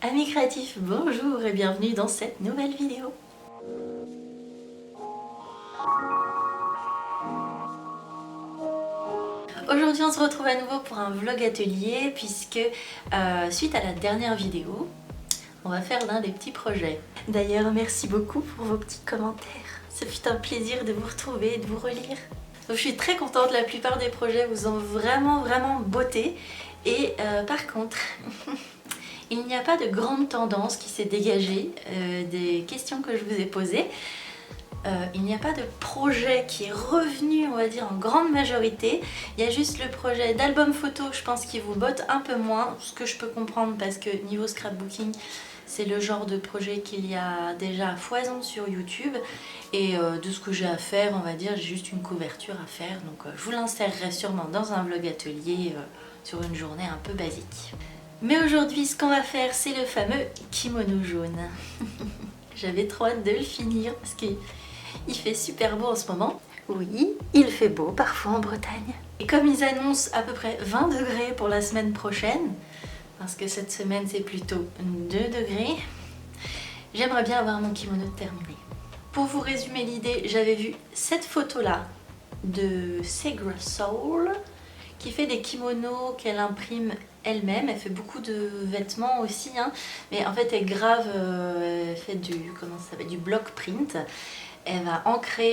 Amis créatifs, bonjour et bienvenue dans cette nouvelle vidéo. Aujourd'hui on se retrouve à nouveau pour un vlog atelier puisque suite à la dernière vidéo, on va faire l'un des petits projets. D'ailleurs merci beaucoup pour vos petits commentaires, ce fut un plaisir de vous retrouver et de vous relire. Donc, je suis très contente, la plupart des projets vous ont vraiment beauté et par contre... Il n'y a pas de grande tendance qui s'est dégagée des questions que je vous ai posées. Il n'y a pas de projet qui est revenu, on va dire, en grande majorité. Il y a juste le projet d'album photo, je pense, qui vous botte un peu moins, ce que je peux comprendre parce que niveau scrapbooking, c'est le genre de projet qu'il y a déjà à foison sur YouTube. Et de ce que j'ai à faire, on va dire, j'ai juste une couverture à faire. Donc je vous l'insérerai sûrement dans un vlog atelier sur une journée un peu basique. Mais aujourd'hui, ce qu'on va faire, c'est le fameux kimono jaune. J'avais trop hâte de le finir parce qu'il fait super beau en ce moment. Oui, il fait beau parfois en Bretagne. Et comme ils annoncent à peu près 20 degrés pour la semaine prochaine, parce que cette semaine c'est plutôt 2 degrés, j'aimerais bien avoir mon kimono terminé. Pour vous résumer l'idée, j'avais vu cette photo-là de Segra Soul, qui fait des kimonos qu'elle imprime elle-même. Elle fait beaucoup de vêtements aussi, hein. Mais en fait elle grave, elle fait du block print. Elle va ancrer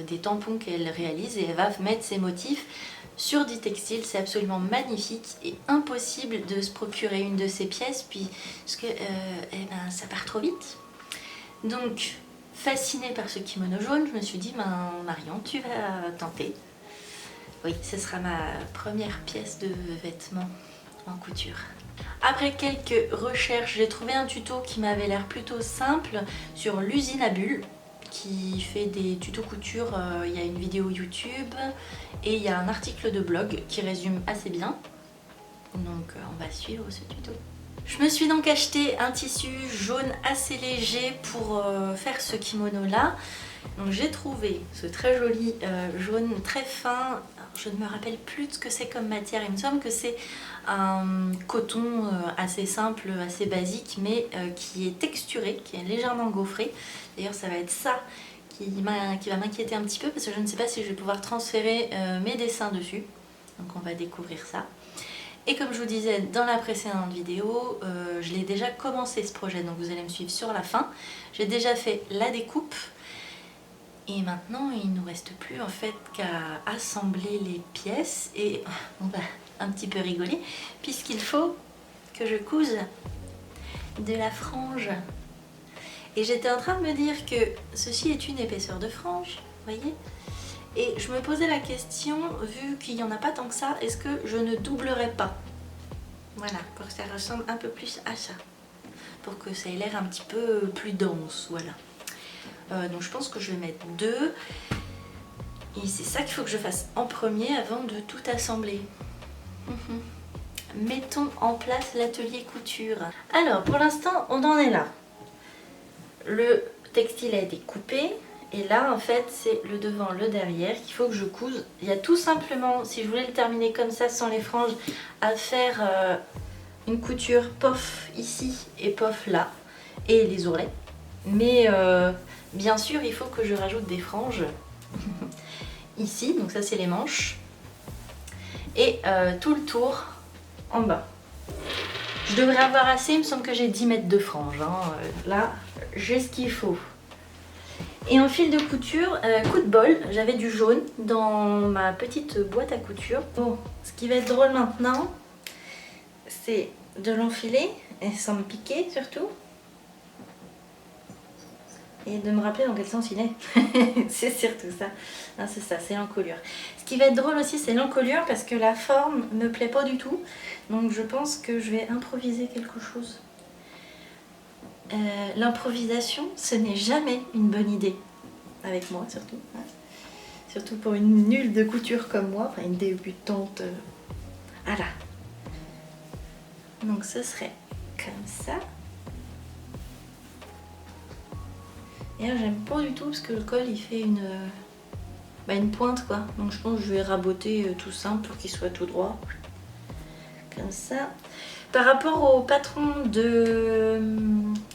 des tampons qu'elle réalise et elle va mettre ses motifs sur du textile. C'est absolument magnifique et impossible de se procurer une de ces pièces puisque ça part trop vite. Donc fascinée par ce kimono jaune, je me suis dit Marion, tu vas tenter. Oui, ce sera ma première pièce de vêtement en couture. Après quelques recherches, j'ai trouvé un tuto qui m'avait l'air plutôt simple sur l'usine à bulles qui fait des tutos couture. Il y a une vidéo YouTube et il y a un article de blog qui résume assez bien. Donc on va suivre ce tuto. Je me suis donc acheté un tissu jaune assez léger pour faire ce kimono là. Donc j'ai trouvé ce très joli jaune très fin. Je ne me rappelle plus de ce que c'est comme matière, il me semble que c'est un coton assez simple, assez basique, mais qui est texturé, qui est légèrement gaufré. D'ailleurs ça va être ça qui va m'inquiéter un petit peu parce que je ne sais pas si je vais pouvoir transférer mes dessins dessus. Donc on va découvrir ça. Et comme je vous disais dans la précédente vidéo, je l'ai déjà commencé ce projet, donc vous allez me suivre sur la fin. J'ai déjà fait la découpe. Et maintenant, il ne nous reste plus en fait qu'à assembler les pièces et on va un petit peu rigoler puisqu'il faut que je couse de la frange. Et j'étais en train de me dire que ceci est une épaisseur de frange, vous voyez. Et je me posais la question, vu qu'il n'y en a pas tant que ça, est-ce que je ne doublerais pas? Voilà, pour que ça ressemble un peu plus à ça. Pour que ça ait l'air un petit peu plus dense, voilà. Donc je pense que je vais mettre 2 et c'est ça qu'il faut que je fasse en premier avant de tout assembler. Mettons en place l'atelier couture. Alors pour l'instant on en est là. Le textile a été coupé et là en fait c'est le devant, le derrière qu'il faut que je couse. Il y a tout simplement, si je voulais le terminer comme ça sans les franges, à faire une couture pof ici et pof là et les ourlets. Mais bien sûr, il faut que je rajoute des franges ici, donc ça c'est les manches, et tout le tour en bas. Je devrais avoir assez, il me semble que j'ai 10 mètres de franges, hein. Là j'ai ce qu'il faut. Et en fil de couture, coup de bol, j'avais du jaune dans ma petite boîte à couture. Bon, ce qui va être drôle maintenant, c'est de l'enfiler, et sans me piquer surtout. Et de me rappeler dans quel sens il est. C'est surtout ça. Non, c'est ça, c'est l'encolure. Ce qui va être drôle aussi, c'est l'encolure parce que la forme me plaît pas du tout. Donc je pense que je vais improviser quelque chose. L'improvisation, ce n'est jamais une bonne idée. Avec moi surtout. Hein. Surtout pour une nulle de couture comme moi, enfin une débutante. Voilà. Donc ce serait comme ça. Et là j'aime pas du tout parce que le col il fait une pointe quoi. Donc je pense que je vais raboter tout simple pour qu'il soit tout droit. Comme ça. Par rapport au patron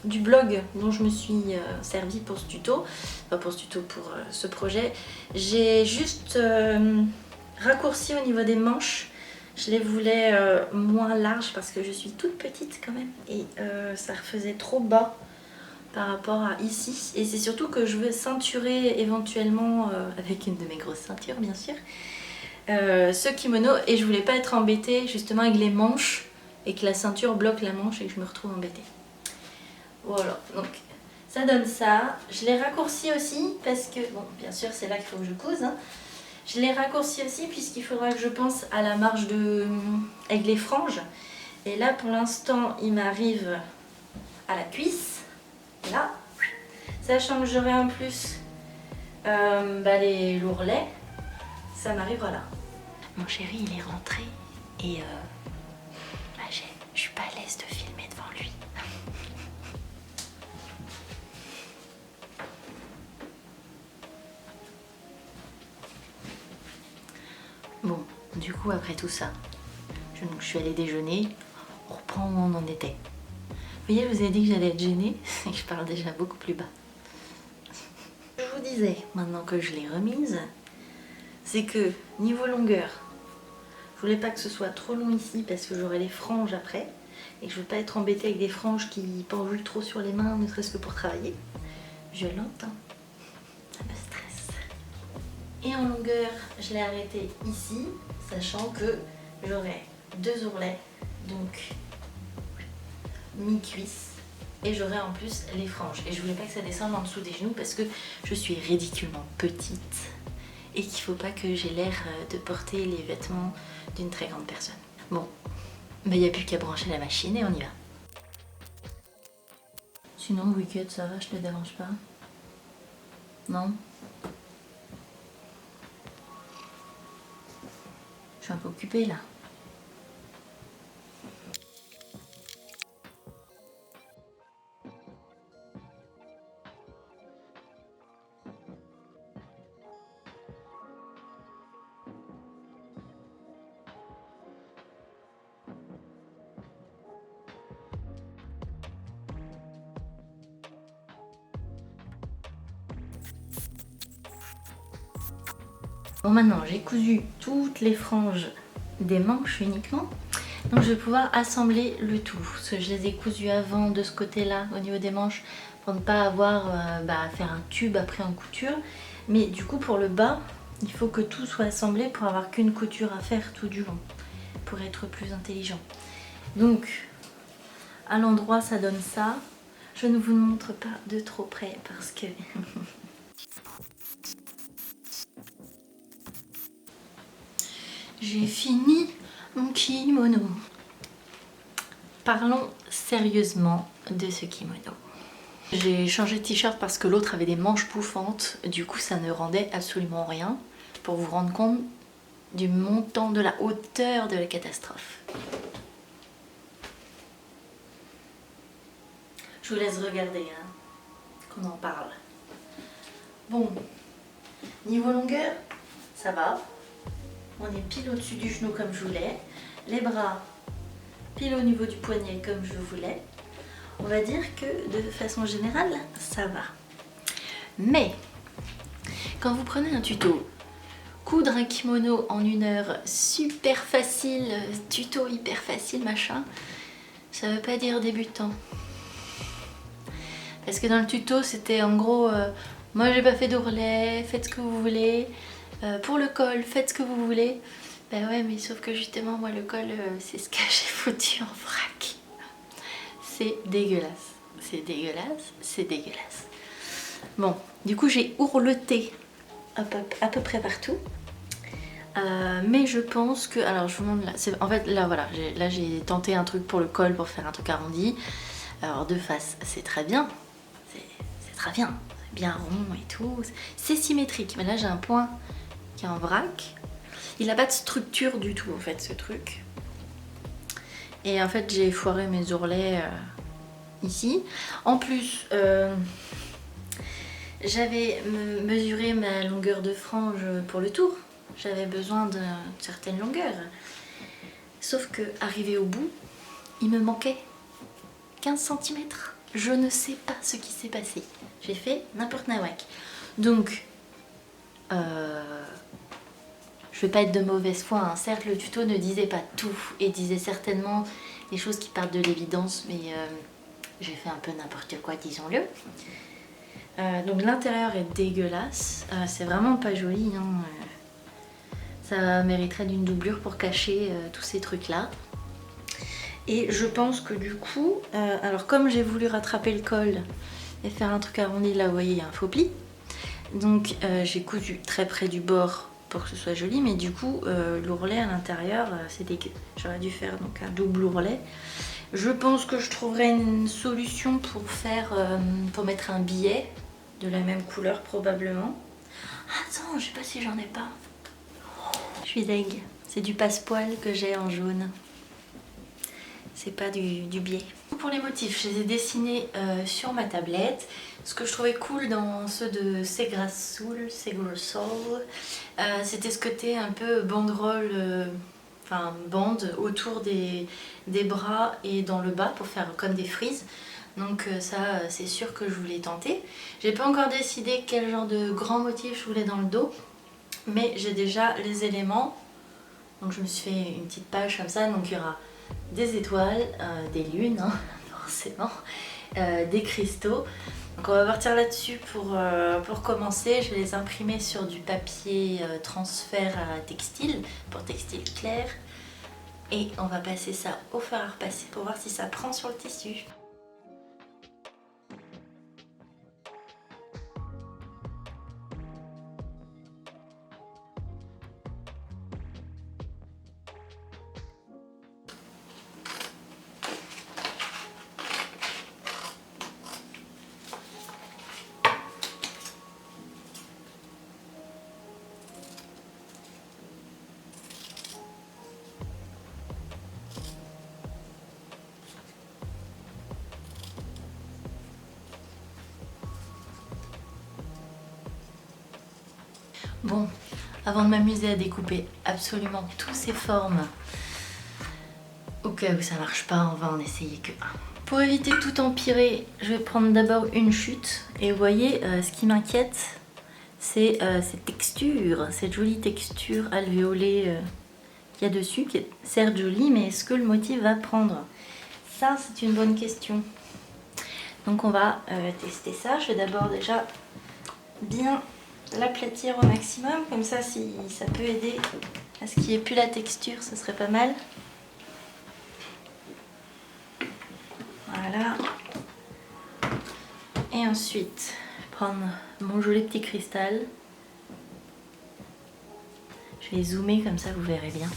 du blog dont je me suis servi pour ce tuto, enfin pour ce projet, j'ai juste raccourci au niveau des manches. Je les voulais moins larges parce que je suis toute petite quand même et ça faisait trop bas par rapport à ici. Et c'est surtout que je veux ceinturer éventuellement, avec une de mes grosses ceintures bien sûr, ce kimono, et je voulais pas être embêtée justement avec les manches et que la ceinture bloque la manche et que je me retrouve embêtée. Voilà, donc ça donne ça. Je l'ai raccourci aussi parce que, bon bien sûr c'est là qu'il faut que je couse, hein. Je l'ai raccourci aussi puisqu'il faudra que je pense à la marge avec les franges. Et là pour l'instant il m'arrive à la cuisse, là. Sachant que j'aurai en plus les lourlets, ça m'arrivera là. Mon chéri il est rentré et je suis pas à l'aise de filmer devant lui. Bon, du coup après tout ça, je suis allée déjeuner, on reprend où on en était. Vous voyez, je vous ai dit que j'allais être gênée et que je parle déjà beaucoup plus bas. Je vous disais, maintenant que je l'ai remise, c'est que niveau longueur, je voulais pas que ce soit trop long ici parce que j'aurai les franges après et que je veux pas être embêtée avec des franges qui pendulent trop sur les mains, ne serait-ce que pour travailler. Je l'entends, ça me stresse. Et en longueur, je l'ai arrêté ici, sachant que j'aurai 2 ourlets, donc mi-cuisse, et j'aurai en plus les franges. Et je voulais pas que ça descende en dessous des genoux parce que je suis ridiculement petite et qu'il faut pas que j'ai l'air de porter les vêtements d'une très grande personne. Bon, il n'y a plus qu'à brancher la machine et on y va. Sinon, Wicked, ça va, je te dérange pas? Non? Je suis un peu occupée là. Bon, maintenant j'ai cousu toutes les franges des manches uniquement, donc je vais pouvoir assembler le tout, parce que je les ai cousues avant de ce côté là au niveau des manches pour ne pas avoir à faire un tube après en couture. Mais du coup pour le bas il faut que tout soit assemblé pour avoir qu'une couture à faire tout du long, pour être plus intelligent. Donc à l'endroit ça donne ça. Je ne vous montre pas de trop près parce que j'ai fini mon kimono. Parlons sérieusement de ce kimono. J'ai changé de t-shirt parce que l'autre avait des manches bouffantes, du coup ça ne rendait absolument rien, pour vous rendre compte du montant, de la hauteur de la catastrophe. Je vous laisse regarder, hein, qu'on en parle. Bon, niveau longueur, ça va. On est pile au-dessus du genou comme je voulais. Les bras, pile au niveau du poignet comme je voulais. On va dire que de façon générale, ça va. Mais, quand vous prenez un tuto, coudre un kimono en 1 heure, super facile, tuto hyper facile, machin, ça veut pas dire débutant. Parce que dans le tuto, c'était en gros, moi j'ai pas fait d'ourlet, faites ce que vous voulez. Pour le col, faites ce que vous voulez. Ben ouais, mais sauf que justement, moi le col, c'est ce que j'ai foutu en vrac. C'est dégueulasse. C'est dégueulasse, c'est dégueulasse. Bon, du coup j'ai ourleté à peu près partout. Mais je pense que... Alors je vous montre là. En fait là voilà, là j'ai tenté un truc pour le col, pour faire un truc arrondi. Alors de face, c'est très bien. C'est très bien. C'est bien rond et tout. C'est symétrique. Mais là j'ai un point qui est en vrac. Il n'a pas de structure du tout en fait ce truc. Et en fait j'ai foiré mes ourlets ici. En plus, j'avais mesuré ma longueur de frange pour le tour. J'avais besoin d'une certaine longueur. Sauf que arrivé au bout, il me manquait 15 cm. Je ne sais pas ce qui s'est passé. J'ai fait n'importe nawak. Donc, je vais pas être de mauvaise foi, hein. Certes le tuto ne disait pas tout et disait certainement des choses qui partent de l'évidence, mais j'ai fait un peu n'importe quoi, disons-le. Donc l'intérieur est dégueulasse, c'est vraiment pas joli, hein. Ça mériterait d'une doublure pour cacher tous ces trucs là. Et je pense que du coup, alors comme j'ai voulu rattraper le col et faire un truc arrondi, là vous voyez il y a un faux pli. Donc j'ai cousu très près du bord pour que ce soit joli, mais du coup l'ourlet à l'intérieur c'est dégueu. J'aurais dû faire donc un double ourlet. Je pense que je trouverai une solution pour faire, pour mettre un billet de la même couleur probablement. Attends, je sais pas si j'en ai pas. Je suis deg. C'est du passepoil que j'ai en jaune. C'est pas du biais. Pour les motifs, je les ai dessinés sur ma tablette. Ce que je trouvais cool dans ceux de Segrassoul, c'était ce côté un peu banderole, enfin bande autour des bras et dans le bas pour faire comme des frises. Donc ça, c'est sûr que je voulais tenter. J'ai pas encore décidé quel genre de grand motif je voulais dans le dos, mais j'ai déjà les éléments. Donc je me suis fait une petite page comme ça, donc il y aura des étoiles, des lunes, hein, forcément, des cristaux. Donc on va partir là-dessus pour commencer. Je vais les imprimer sur du papier transfert à textile, pour textile clair. Et on va passer ça au fer à repasser pour voir si ça prend sur le tissu. Bon, avant de m'amuser à découper absolument toutes ces formes, au cas où ça marche pas, on va en essayer que un. Pour éviter de tout empirer, je vais prendre d'abord une chute. Et vous voyez, ce qui m'inquiète, c'est cette texture, cette jolie texture alvéolée qu'il y a dessus, qui est certes jolie, mais est-ce que le motif va prendre? Ça, c'est une bonne question. Donc on va tester ça. Je vais d'abord déjà bien l'aplatir au maximum, comme ça si ça peut aider à ce qu'il n'y ait plus la texture, ce serait pas mal. Voilà. Et ensuite, prendre mon joli petit cristal. Je vais zoomer comme ça, vous verrez bien.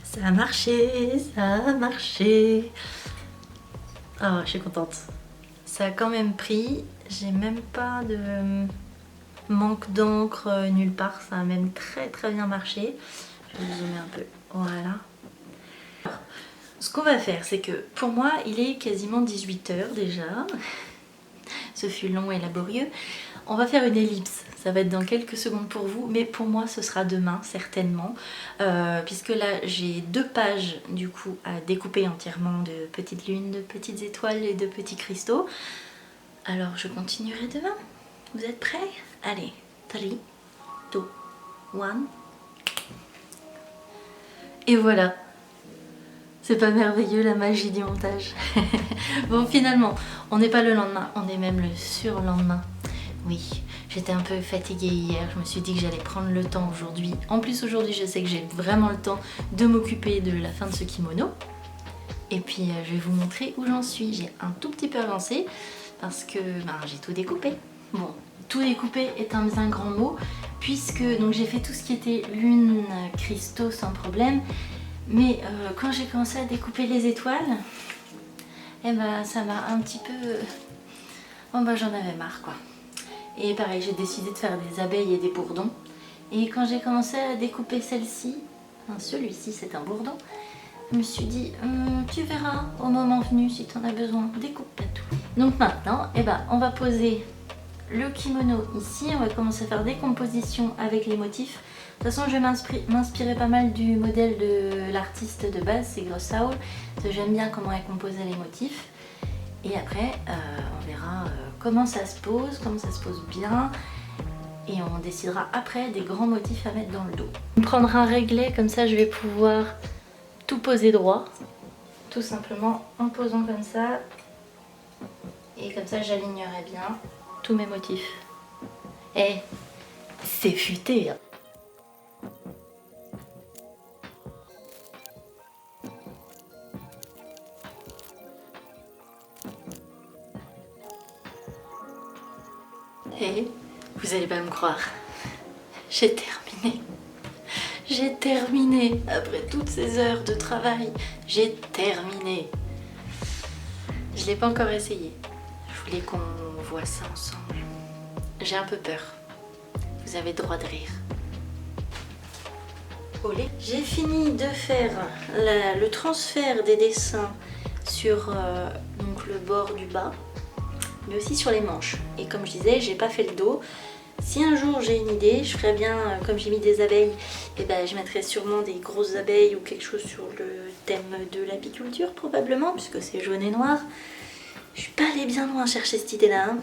Ça a marché, ça a marché. Ah, je suis contente. Ça a quand même pris. J'ai même pas de manque d'encre nulle part. Ça a même très bien marché. Je vais zoomer un peu. Voilà. Ce qu'on va faire, c'est que pour moi, il est quasiment 18 h déjà. Ce fut long et laborieux. On va faire une ellipse, ça va être dans quelques secondes pour vous, mais pour moi ce sera demain certainement, puisque là j'ai 2 pages du coup à découper entièrement de petites lunes, de petites étoiles et de petits cristaux. Alors je continuerai demain. Vous êtes prêts? Allez, 3, 2, 1. Et voilà. C'est pas merveilleux la magie du montage. Bon, finalement, on n'est pas le lendemain, on est même le surlendemain. Oui, j'étais un peu fatiguée hier, je me suis dit que j'allais prendre le temps aujourd'hui. En plus aujourd'hui, je sais que j'ai vraiment le temps de m'occuper de la fin de ce kimono. Et puis je vais vous montrer où j'en suis. J'ai un tout petit peu avancé parce que j'ai tout découpé. Bon, tout découpé est un bien grand mot, puisque donc j'ai fait tout ce qui était lune, cristaux sans problème. Mais quand j'ai commencé à découper les étoiles, eh ben, ça m'a un petit peu... Bon bah j'en avais marre quoi. Et pareil, j'ai décidé de faire des abeilles et des bourdons. Et quand j'ai commencé à découper celle-ci, enfin celui-ci c'est un bourdon, je me suis dit, tu verras au moment venu si tu en as besoin, découpe pas tout. Donc maintenant, eh ben, on va poser le kimono ici, on va commencer à faire des compositions avec les motifs. De toute façon, je vais m'inspirer pas mal du modèle de l'artiste de base, c'est Grossaul. J'aime bien comment elle composait les motifs. Et après, on verra comment ça se pose bien. Et on décidera après des grands motifs à mettre dans le dos. On prendra un réglet, comme ça je vais pouvoir tout poser droit. Tout simplement en posant comme ça. Et comme ça j'alignerai bien tous mes motifs. Et c'est futé, hein. Et vous allez pas me croire, j'ai terminé. J'ai terminé. Après toutes ces heures de travail, j'ai terminé. Je l'ai pas encore essayé. Je voulais qu'on voit ça ensemble. J'ai un peu peur. Vous avez le droit de rire. Olé. J'ai fini de faire le transfert des dessins sur donc le bord du bas, mais aussi sur les manches. Et comme je disais, j'ai pas fait le dos. Si un jour j'ai une idée, je ferais bien, comme j'ai mis des abeilles, et ben je mettrais sûrement des grosses abeilles ou quelque chose sur le thème de l'apiculture probablement, puisque c'est jaune et noir. Je suis pas allée bien loin chercher cette idée-là. Hein.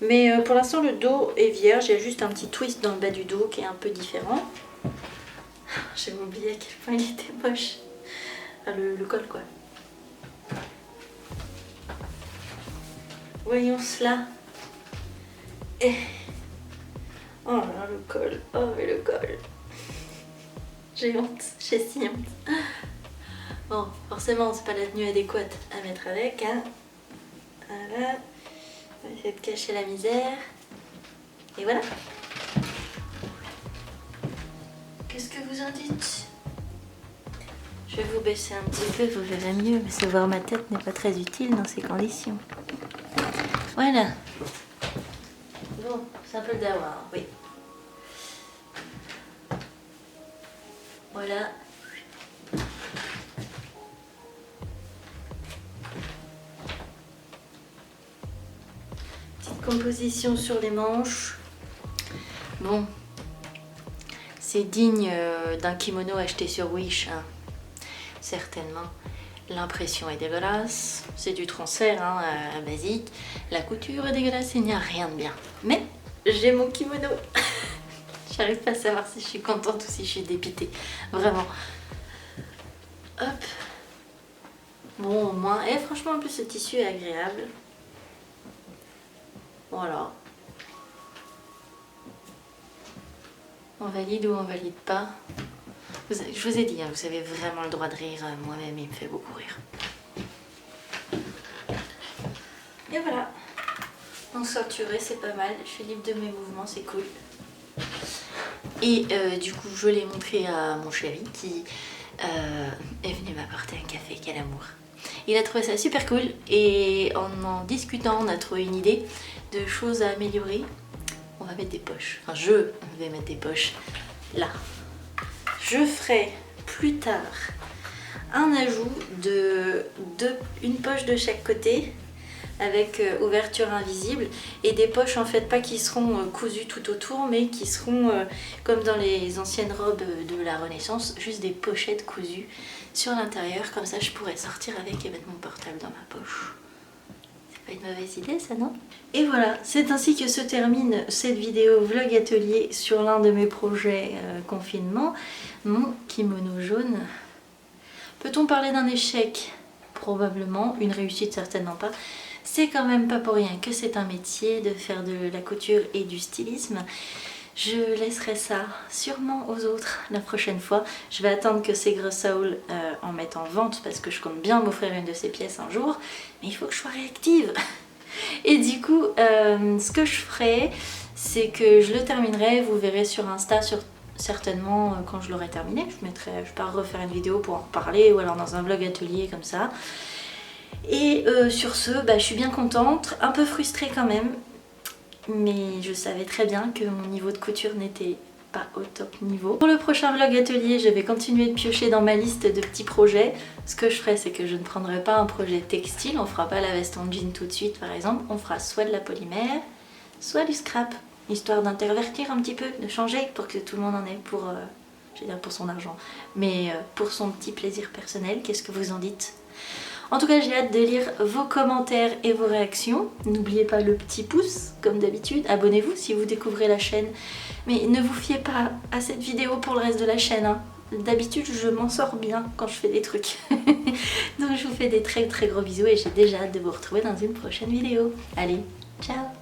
Mais pour l'instant le dos est vierge, il y a juste un petit twist dans le bas du dos qui est un peu différent. J'ai oublié à quel point il était moche. Enfin, le col quoi. Voyons cela. Et... oh là, le col. Oh, mais le col. J'ai honte. J'ai si honte. Bon, forcément, c'est pas la tenue adéquate à mettre avec. Hein. Voilà. On va essayer de cacher la misère. Et voilà. Qu'est-ce que vous en dites? Je vais vous baisser un petit peu, vous verrez mieux. Parce que voir ma tête n'est pas très utile dans ces conditions. Voilà. Bon, c'est un peu le dawa, oui. Voilà. Petite composition sur les manches. Bon, c'est digne d'un kimono acheté sur Wish, hein. Certainement. L'impression est dégueulasse, c'est du transfert hein, basique. La couture est dégueulasse, il n'y a rien de bien. Mais j'ai mon kimono. J'arrive pas à savoir si je suis contente ou si je suis dépitée. Vraiment. Hop. Bon, au moins. Et franchement, en plus, ce tissu est agréable. Voilà. On valide ou on valide pas. Je vous ai dit, hein, vous avez vraiment le droit de rire. Moi-même, il me fait beaucoup rire. Et voilà. Donc ceinturé, c'est pas mal. Je suis libre de mes mouvements, c'est cool. Et du coup, je l'ai montré à mon chéri qui est venu m'apporter un café. Quel amour. Il a trouvé ça super cool et en discutant, on a trouvé une idée de choses à améliorer. On va mettre des poches. Enfin, je vais mettre des poches là. Je ferai plus tard un ajout une poche de chaque côté avec ouverture invisible et des poches en fait pas qui seront cousues tout autour mais qui seront comme dans les anciennes robes de la Renaissance, juste des pochettes cousues sur l'intérieur, comme ça je pourrais sortir avec et mettre mon portable dans ma poche. C'est pas une mauvaise idée ça, non? Et voilà, c'est ainsi que se termine cette vidéo vlog atelier sur l'un de mes projets confinement, mon kimono jaune. Peut-on parler d'un échec? Probablement, une réussite certainement pas. C'est quand même pas pour rien que c'est un métier de faire de la couture et du stylisme. Je laisserai ça sûrement aux autres la prochaine fois. Je vais attendre que ces Grossaul en mettent en vente parce que je compte bien m'offrir une de ces pièces un jour. Mais il faut que je sois réactive. Et du coup, ce que je ferai, c'est que je le terminerai. Vous verrez sur Insta certainement quand je l'aurai terminé. Je vais refaire une vidéo pour en reparler ou alors dans un vlog atelier comme ça. Et sur ce, je suis bien contente, un peu frustrée quand même, mais je savais très bien que mon niveau de couture n'était pas au top niveau. Pour le prochain vlog atelier, je vais continuer de piocher dans ma liste de petits projets. Ce que je ferai, c'est que je ne prendrai pas un projet textile, on fera pas la veste en jean tout de suite par exemple, on fera soit de la polymère, soit du scrap, histoire d'intervertir un petit peu, de changer pour que tout le monde en ait pour, je vais dire pour son argent, mais pour son petit plaisir personnel. Qu'est-ce que vous en dites? En tout cas, j'ai hâte de lire vos commentaires et vos réactions. N'oubliez pas le petit pouce, comme d'habitude. Abonnez-vous si vous découvrez la chaîne. Mais ne vous fiez pas à cette vidéo pour le reste de la chaîne, hein. D'habitude, je m'en sors bien quand je fais des trucs. Donc je vous fais des très gros bisous et j'ai déjà hâte de vous retrouver dans une prochaine vidéo. Allez, ciao!